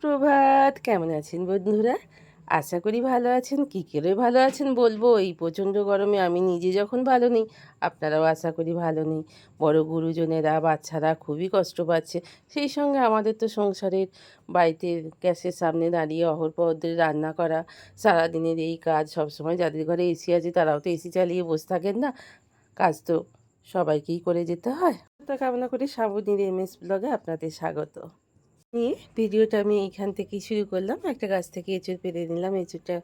সুপ্রভাত। কেমন আছেন বন্ধুরা? আশা করি ভালো আছেন। কী করে ভালো আছেন বলবো, এই প্রচণ্ড গরমে আমি নিজে যখন ভালো নেই, আপনারাও আশা করি ভালো নেই। বড় গুরুজনেরা, বাচ্চারা খুবই কষ্ট পাচ্ছে। সেই সঙ্গে আমাদের তো সংসারের বাড়িতে গ্যাসের সামনে দাঁড়িয়ে অহরপহর ধরে রান্না করা, সারাদিনের এই কাজ। সবসময় যাদের ঘরে এসি আছে তারাও তো এসি চালিয়ে বসে থাকেন না। কাজ তো সবাইকেই করে যেতে হয়। তা কামনা করি শ্রাবণীর এমএস ব্লগে আপনাদের স্বাগত। নিয়ে ভিডিওটা আমি এইখান থেকেই শুরু করলাম। একটা গাছ থেকে এঁচড় পেড়ে নিলাম। এঁচড়টা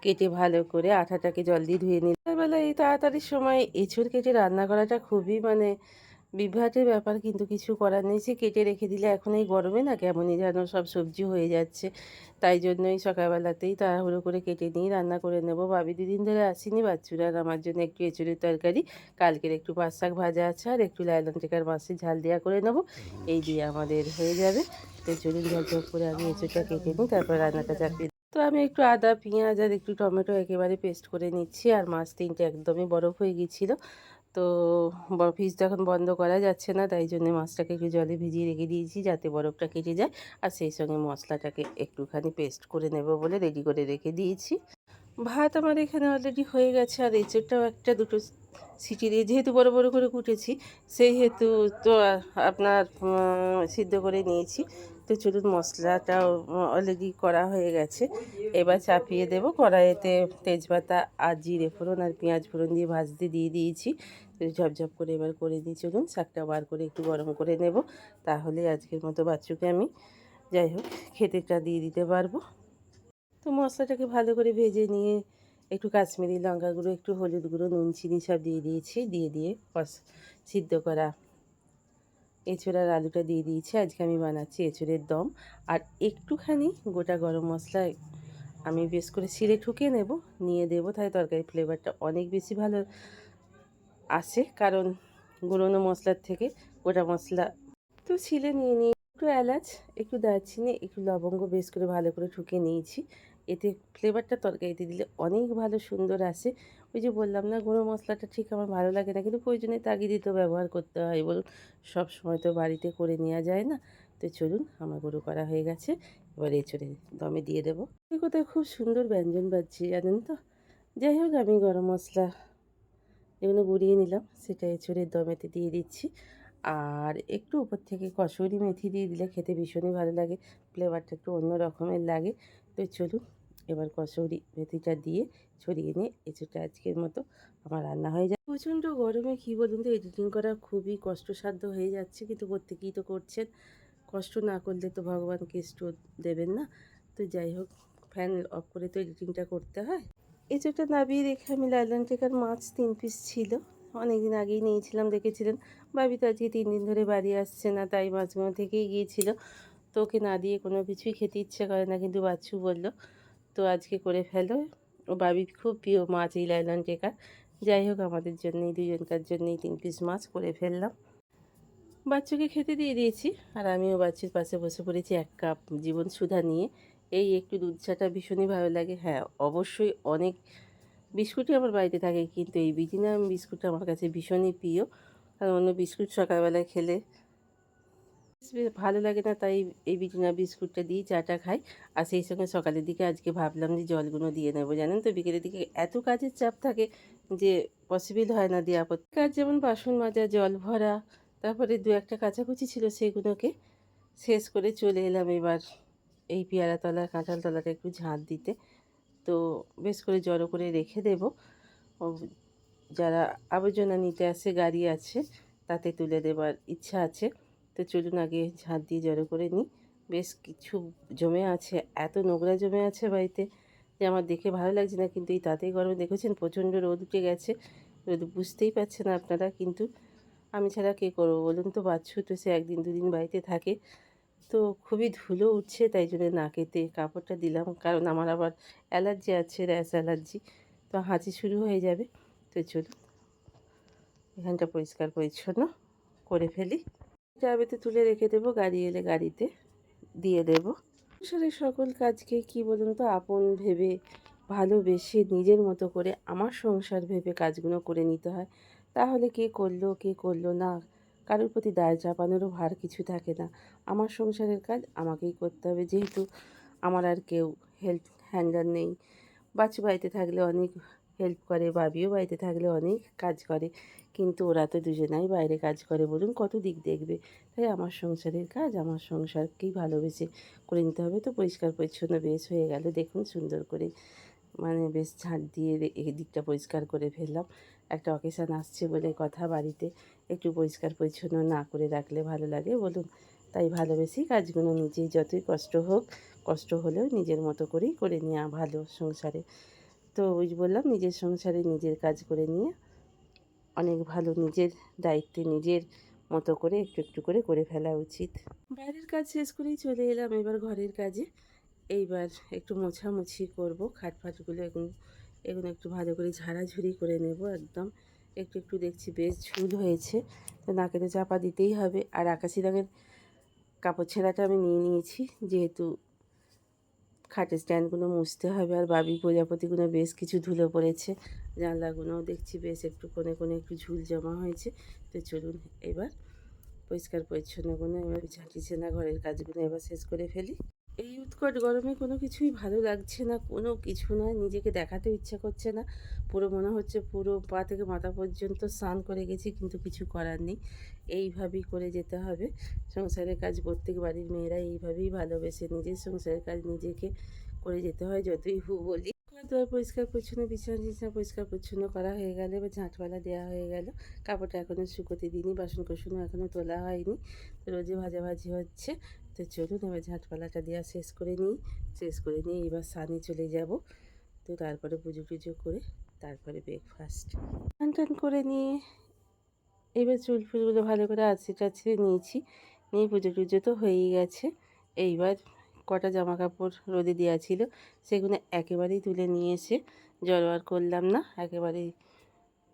কেটে ভালো করে আঠাটাকে জল দিয়ে ধুয়ে নিলাম। সকালবেলা এই তাড়াতাড়ির সময় এঁচড় কেটে রান্না করাটা খুবই বিভ্রাটের ব্যাপার, কিন্তু কিছু করার নেই। সে কেটে রেখে দিলে এখন এই গরমে না কেমনই যেন সব সবজি হয়ে যাচ্ছে। তাই জন্যই সকালবেলাতেই তাড়াহুড়ো করে কেটে নিয়ে রান্না করে নেব। ভাবি দুদিন ধরে আসেনি, বাচ্চুরা আর আমার জন্য একটু এঁচড়ের তরকারি, কালকের একটু পাঁচ শাক ভাজা আছে, আর একটু লাইলন টেকার মাছের ঝাল দেওয়া করে নেব। এই দিয়ে আমাদের হয়ে যাবে। তো চলুন ঝকঝক করে আমি এঁচড়টা কেটে নিই, তারপর রান্নাটা চাপিয়ে দিই। তো আমি একটু আদা, পেঁয়াজ আর একটু টমেটো একেবারে পেস্ট করে নিচ্ছি। আর মাছ তিনটে একদমই বরফ হয়ে গিয়েছিলো। তো ফ্রিজটা এখন বন্ধ করা যাচ্ছে না, তাই জন্য মাছটাকে একটু জলে ভিজিয়ে রেখে দিয়েছি যাতে বরফটা কেটে যায়। আর সেই সঙ্গে মশলাটাকে একটুখানি পেস্ট করে নেব বলে রেডি করে রেখে দিয়েছি। ভাত আমার এখানে অলরেডি হয়ে গেছে, আর এঁচড়টাও একটা দুটো সিটি দিয়ে, যেহেতু বড় বড় করে কুটেছি সেই হেতু তো আপনার সিদ্ধ করে নিয়েছি। তো চলুন, মশলাটাও অলরেডি করা হয়ে গেছে। এবার চাপিয়ে দেব। কড়াইতে তেজপাতা আর জিরে ফোড়ন আর পেঁয়াজ ফোড়ন দিয়ে ভাজতে দিয়ে দিয়েছি। তো ঝপঝপ করে এবার করে দিই। চলুন শাকটা বার করে একটু গরম করে নেব, তাহলে আজকের মতো বাচ্চুকে আমি যাই হোক খেতেটা দিয়ে দিতে পারবো। তো মশলাটাকে ভালো করে ভেজে নিয়ে একটু কাশ্মীরি লঙ্কা গুঁড়ো, একটু হলুদ গুঁড়ো, নুন চিনি সব দিয়ে দিয়েছি। দিয়ে সিদ্ধ করা এঁচড় আর আলুটা দিয়ে দিয়েছি। আজকে আমি বানাচ্ছি এঁচড়ের দম। আর একটুখানি গোটা গরম মশলা আমি বেশ করে শিলে ঠুকে নেব, নিয়ে দেবো, তাই তরকারির ফ্লেভারটা অনেক বেশি ভালো আসে, কারণ গুঁড়োনো মশলার থেকে গোটা মশলা। তো শিলে নিয়ে নিয়ে একটু এলাচ, একটু দারচিনি, একটু লবঙ্গ বেশ করে ভালো করে ঠুকে নিয়েছি। এতে ফ্লেভারটা তরকারিতে দিলে অনেক ভালো সুন্দর আসে। ওই যে বললাম না, গুঁড়ো মশলাটা ঠিক আমার ভালো লাগে না, কিন্তু প্রয়োজনে তাগিদে তো ব্যবহার করতে হয় বলুন। সব সময় তো বাড়িতে করে নেওয়া যায় না। তো চলুন, আমার গুঁড়ো করা হয়ে গেছে। এবার এঁচড়ে দমে দিয়ে দেবো। কোথায় খুব সুন্দর ব্যঞ্জন বাজছে জানেন তো। যাই হোক, আমি গরম মশলা এগুলো গুঁড়িয়ে নিলাম, সেটা এঁচড়ের দমেতে দিয়ে দিচ্ছি। আর একটু উপর থেকে কসুরি মেথি দিয়ে দিলে খেতে ভীষণই ভালো লাগে, ফ্লেভারটা একটু অন্য রকমের লাগে। তো চলুন, এবার কসুরি মেথিটা দিয়ে ছড়িয়ে নিয়ে এঁচড়টা আজকের মতো আমার রান্না হয়ে যায়। প্রচণ্ড গরমে কী বলুন তো, এডিটিং করা খুবই কষ্টসাধ্য হয়ে যাচ্ছে, কিন্তু প্রত্যেকেই তো করছেন। কষ্ট না করলে তো ভগবান কেষ্ট দেবেন না। তো যাই হোক, ফ্যান অফ করে তো এডিটিংটা করতে হয়। এঁচোড়টা নাবিয়ে রেখে আমি লাইলন টেকার মাছ 3 পিস ছিল, অনেক দিন আগেই নিয়েছিলাম, দেখেছিলেন। ভাবি তো আজকে 3 দিন ধরে বাড়ি আসছে না, তাই মাছগুলো থেকেই গিয়েছিল। তো ওকে না দিয়ে কোনো কিছুই খেতে ইচ্ছে করে না, কিন্তু বাচ্চু বলল তো আজকে করে ফেলো। ও ভাবির খুব প্রিয় মাছ এই লাইলন টেকার। যাই হোক, আমাদের জন্যই, দুজনকার জন্যই 3 পিস মাছ করে ফেললাম। বাচ্চুকে খেতে দিয়ে দিয়েছি, আর আমিও বাচ্চুর পাশে বসে পড়েছি 1 কাপ জীবন সুধা নিয়ে। এই একটু দুধ চাটা ভীষণই ভালো লাগে। হ্যাঁ, অবশ্যই অনেক বিস্কুটই আমার বাড়িতে থাকে, কিন্তু এই বিটিনাম বিস্কুটটা আমার কাছে ভীষণই প্রিয়। কারণ অন্য বিস্কুট সকালবেলায় খেলে ভালো লাগে না, তাই এই বিটিনাম বিস্কুটটা দিয়েই চাটা খাই। আর সেই সঙ্গে সকালের দিকে আজকে ভাবলাম যে জলগুলো দিয়ে নেবো। জানেন তো, বিকেলের দিকে এত কাজের চাপ থাকে যে পসিবল হয় না দেওয়া। কাজ যেমন বাসন মাজা, জল ভরা, তারপরে 2-1টা কাচাকুচি ছিল, সেগুলোকে শেষ করে চলে এলাম এবার এই পেয়ারাতলা কাঁঠালতলাটা একটু ঝাঁট দিতে। তো বেশ করে জড়ো করে রেখে দেব। ও যারা আবর্জনা নিতে আসে, গাড়ি আছে, তাতে তুলে দেবার ইচ্ছা আছে। তো চলুন আগে ঝাঁট দিয়ে জড়ো করে নিই। বেশ কিছু জমে আছে, এত নোংরা জমে আছে বাড়িতে যে আমার দেখে ভালো লাগছে না, কিন্তু এই তাতেই গরমে দেখেছেন প্রচণ্ড রোদ উঠে গেছে। রোদ বুঝতেই পারছেন আপনারা, কিন্তু আমি ছাড়া কে করবো বলুন তো। বাচ্চু তো সে 1 দিন 2 দিন বাড়িতে থাকে, তো খুবই ধুলো উঠছে, তাই জন্য নাকেতে কাপড়টা দিলাম, কারণ আমার আবার অ্যালার্জি আছে, র্যাশ অ্যালার্জি, তো হাঁচি শুরু হয়ে যাবে। তো চলুন এখানটা পরিষ্কার পরিচ্ছন্ন করে ফেলি। চাবিতে তুলে রেখে দেবো, গাড়ি এলে গাড়িতে দিয়ে দেবো। সংসারের সকল কাজকে কি বলুন তো, আপন ভেবে, ভালোবেসে, নিজের মতো করে আমার সংসার ভেবে কাজগুলো করে নিতে হয়। তাহলে কে করলো কে করলো না, কারোর প্রতি দায় চাপানোরও ভার কিছু থাকে না। আমার সংসারের কাজ আমাকেই করতে হবে, যেহেতু আমার আর কেউ হেল্প হ্যান্ডার নেই। বাচ্চু বাড়িতে থাকলে অনেক হেল্প করে, বাবিও বাড়িতে থাকলে অনেক কাজ করে, কিন্তু ওরা তো দুজনাই বাইরে কাজ করে, বলুন কত দিক দেখবে। তাই আমার সংসারের কাজ আমার সংসারকেই ভালোবেসে করে নিতে হবে। তো পরিষ্কার পরিচ্ছন্ন বেশ হয়ে গেল, দেখুন সুন্দর করে মানে বেশ ঝাঁট দিয়ে এই দিকটা পরিষ্কার করে ফেললাম। একটা অকেশান আসছে বলে কথা, বাড়িতে একটু পরিষ্কার পরিচ্ছন্ন না করে রাখলে ভালো লাগে বলুন। তাই ভালোবেসেই কাজগুলো নিজেই, যতই কষ্ট হোক, কষ্ট হলেও নিজের মতো করেই করে নেওয়া ভালো সংসারে। তো ওই যে বললাম, নিজের সংসারে নিজের কাজ করে নিয়ে অনেক ভালো, নিজের দায়িত্বে নিজের মতো করে একটু একটু করে করে ফেলা উচিত। বাইরের কাজ শেষ করেই চলে এলাম এবার ঘরের কাজে। এইবার একটু মোছামুছি করব, খাটফাটগুলো এগুলো এগুলো একটু ভালো করে ঝাড়াঝুড়ি করে নেব একদম। একটু একটু দেখছি বেশ ঝুল হয়েছে, তো নাকেতে চাপা দিতেই হবে। আর আকাশি রঙের কাপড় ছেঁড়াটা আমি নিয়ে নিয়েছি, যেহেতু খাটের স্ট্যান্ডগুলো মুছতে হবে। আর বাবি প্রজাপতিগুলো বেশ কিছু ধুলো পড়েছে, জানলাগুলোও দেখছি বেশ একটু কোণে কোণে একটু ঝুল জমা হয়েছে। তো চলুন এবার পরিষ্কার পরিচ্ছন্নগুলো এবার ঝাঁটিছে না, ঘরের কাজগুলো এবার শেষ করে ফেলি। এই উৎকট গরমে কোনো কিছুই ভালো লাগছে না, কোনো কিছু নয়, নিজেকে দেখাতেও ইচ্ছা করছে না। পুরো মনে হচ্ছে পুরো পা থেকে মাথা পর্যন্ত স্নান করে গেছি, কিন্তু কিছু করার নেই, এইভাবেই করে যেতে হবে। সংসারের কাজ প্রত্যেক বাড়ির মেয়েরা এইভাবেই ভালোবেসে নিজের সংসারের কাজ নিজেকে করে যেতে হয়, যতই বলি। ঘর পরিষ্কার পরিচ্ছন্ন, বিছানা টিছানা পরিষ্কার পরিচ্ছন্ন করা হয়ে গেলে, এবার ঝাঁটপালা দেওয়া হয়ে গেল। কাপড়টা এখনও শুকোতে দিইনি, বাসন কোসনও এখনও তোলা হয়নি, তো রোজে ভাজাভাজি হচ্ছে। তো চলুন এবার ঝাঁটপালাটা দেওয়া শেষ করে নিই। শেষ করে নিয়ে এবার স্নানে চলে যাব। তো তারপরে পুজো টুজো করে তারপরে ব্রেকফাস্ট স্নান টান করে নিয়ে এবার চুল ফুলগুলো ভালো করে আছড়ে টাছড়ে নিয়েছি, নিয়ে পুজো টুজো তো হয়েই গেছে। এইবার কটা জামা কাপড় রোদে দেওয়া ছিল, সেগুলো একেবারেই তুলে নিয়ে এসে জড়ো আর করলাম না, একেবারেই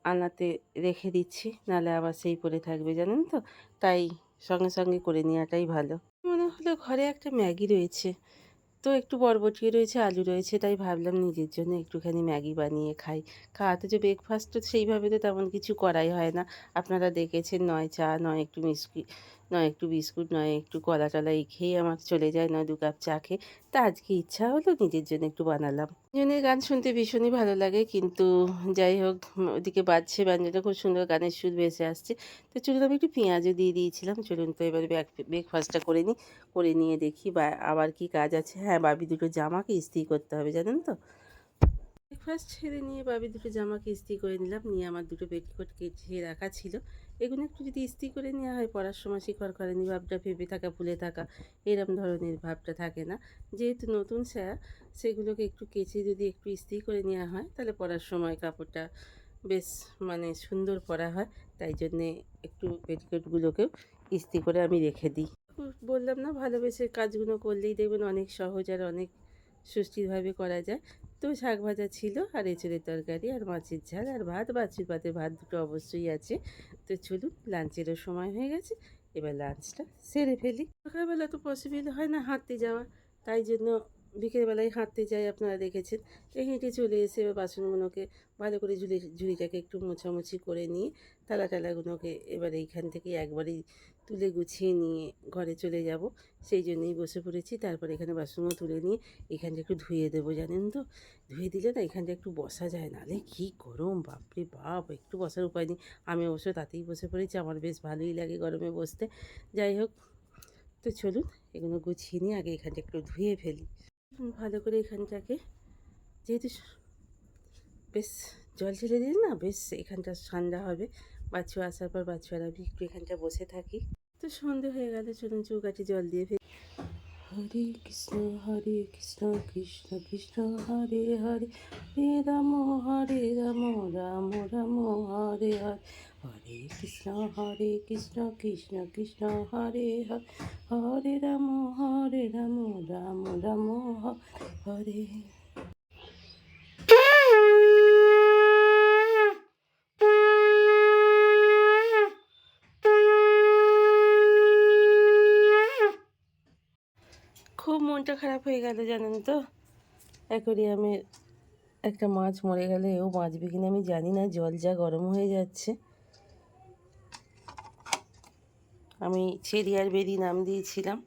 আলনাতে রেখে দিচ্ছি, নাহলে আবার সেই পড়ে থাকবে জানেন তো। তাই সঙ্গে সঙ্গে করে নেওয়াটাই ভালো। মনে হলো ঘরে একটা ম্যাগি রয়েছে, তো একটু বরবটি রয়েছে, আলু রয়েছে, তাই ভাবলাম নিজের জন্য একটুখানি ম্যাগি বানিয়ে খাই। খাওয়াতে যে ব্রেকফাস্ট তো সেইভাবে তো তেমন কিছু করাই হয় না, আপনারা দেখেছেন, নয় চা, নয় একটু মিষ্টি, নয় একটু বিস্কুট, নয় একটু কলা টলা এই খেয়েই আমার চলে যায়, নয় 2 কাপ চা খেয়ে। তা আজকে ইচ্ছা হলো নিজের জন্য একটু বানালাম। জনের গান শুনতে ভীষণই ভালো লাগে, কিন্তু যাই হোক, ওদিকে বাজছে ব্যঞ্জনটা, খুব সুন্দর গানের সুর ভেসে আসছে। তো চলুন, আমি একটু পেঁয়াজও দিয়ে দিয়েছিলাম। চলুন তো এবারে ব্রেকফাস্টটা করে নিই, করে নিয়ে দেখি বা আবার কি কাজ আছে। হ্যাঁ, বাবি দুটো জামাকে ইস্ত্রি করতে হবে জানেন তো। ব্রেকফাস্ট ছেড়ে নিয়ে বাবি দুটো জামাকে ইস্ত্রি করে নিলাম, নিয়ে আমার দুটো পেটিকোট কেচে রাখা ছিল, এগুলো একটু যদি ইস্ত্রি করে নেওয়া হয়, পরার সময় শিখর করেনি ভাবটা, ভেবে থাকা ভুলে থাকা এরম ধরনের ভাবটা থাকে না। যেহেতু নতুন সায়া, সেগুলোকে একটু কেচে যদি একটু ইস্ত্রি করে নেওয়া হয়, তাহলে পরার সময় কাপড়টা বেশ মানে সুন্দর পরা হয়। তাই জন্যে একটু পেটিকোটগুলোকেও ইস্ত্রি করে আমি রেখে দিই। বললাম না, ভালোবেসে কাজগুলো করলেই দেখবেন অনেক সহজ আর অনেক সুষ্ঠুভাবে করা যায়। তো শাক ভাজা ছিল, আর এঁচড়ের তরকারি, আর মাছের ঝাল, আর ভাত, বাছুর ভাতে ভাত দুটো অবশ্যই আছে। তো চলুন, লাঞ্চেরও সময় হয়ে গেছে, এবার লাঞ্চটা সেরে ফেলি। সকালবেলা তো পসিবল হয় না হাঁটতে যাওয়া, তাই জন্য বিকেলবেলায় হাঁটতে যাই, আপনারা দেখেছেন। এই হেঁটে চলে এসে এবার বাসনগুলোকে ভালো করে ঝুড়িটাকে একটু মোছামুছি করে নিয়ে টালাগুলোকে এবার এইখান থেকে একবারেই তুলে গুছিয়ে নিয়ে ঘরে চলে যাব, সেই জন্যই বসে পড়েছি। তারপর এখানে বাসনগুলো তুলে নিয়ে এখানটা একটু ধুয়ে দেবো জানেন তো। ধুয়ে দিলে না এখানটা একটু বসা যায়, নাহলে কী গরম, বাপরে বাপ, একটু বসার উপায় নেই। আমি অবশ্য তাতেই বসে পড়েছি, আমার বেশ ভালোই লাগে গরমে বসতে। যাই হোক, তো চলুন এগুলো গুছিয়ে নিয়ে আগে এখানটা একটু ধুয়ে ফেলি ভালো করে। এখানটাকে যেহেতু বেশ জল ছেড়ে দিলে না, বেশ এখানটা ঠান্ডা হবে। বাচ্চু আসার পর বাচ্চু আর আমি একটু এখানটা বসে থাকি। তো সন্ধে হয়ে গেলে চলুন চৌকাঠি জল দিয়ে ফেলি। হরে কৃষ্ণ কৃষ্ণ কৃষ্ণ হরে হরে, হরে রাম রাম রাম হরে হরে, হরে কৃষ্ণ কৃষ্ণ কৃষ্ণ হরে হরে, হরে রাম রাম রাম হরে। খুব মনটা খারাপ হয়ে গেল জানেন তো। অ্যাকোরিয়ামের একটা মাছ মরে গেলে এও বাঁচবে কিনা আমি জানি না, জল যা গরম হয়ে যাচ্ছে। আমি চেরি আর বেরি নাম দিয়েছিলাম,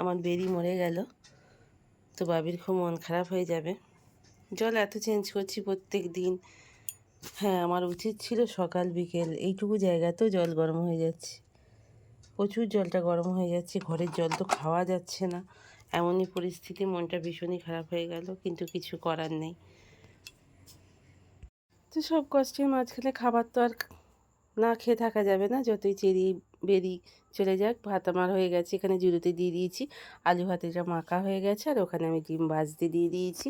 আমার বেরি মরে গেল, তো বাবির খুব মন খারাপ হয়ে যাবে। জল এত চেঞ্জ করছি প্রত্যেক দিন। হ্যাঁ, আমার উচিত ছিল সকাল বিকেল, এইটুকু জায়গাতেও জল গরম হয়ে যাচ্ছে, প্রচুর জলটা গরম হয়ে যাচ্ছে, ঘরের জল তো খাওয়া যাচ্ছে না। এমনই পরিস্থিতি, মনটা ভীষণই খারাপ হয়ে গেল, কিন্তু কিছু করার নেই। তো সব কষ্টের মাঝখানে খাবার তো আর না খেয়ে থাকা যাবে না, যতই চেরি বেরি চলে যাক। ভাত আমার হয়ে গেছে, এখানে জুড়োতে দিয়ে দিয়েছি, আলু ভাতেটা মাখা হয়ে গেছে, আর ওখানে আমি ডিম ভাজতে দিয়ে দিয়েছি।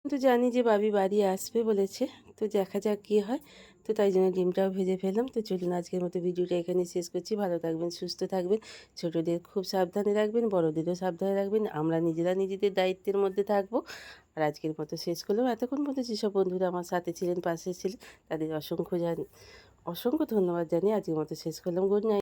তো জানি যে বাবি বাড়ি আসবে বলেছে, তো দেখা যাক কী হয়। তো তাই জন্য ডিমটাও ভেজে ফেললাম। তো চলুন আজকের মতো ভিডিওটা এখানে শেষ করছি। ভালো থাকবেন, সুস্থ থাকবেন, ছোটোদের খুব সাবধানে রাখবেন, বড়োদেরও সাবধানে রাখবেন, আমরা নিজেরা নিজেদের দায়িত্বের মধ্যে থাকবো। আর আজকের মতো শেষ করলাম। এতক্ষণ পর্যন্ত যেসব বন্ধুরা আমার সাথে ছিলেন, পাশে ছিলেন, তাদের অসংখ্য ধন্যবাদ জানিয়ে আজকের মতো শেষ করলাম। Good night.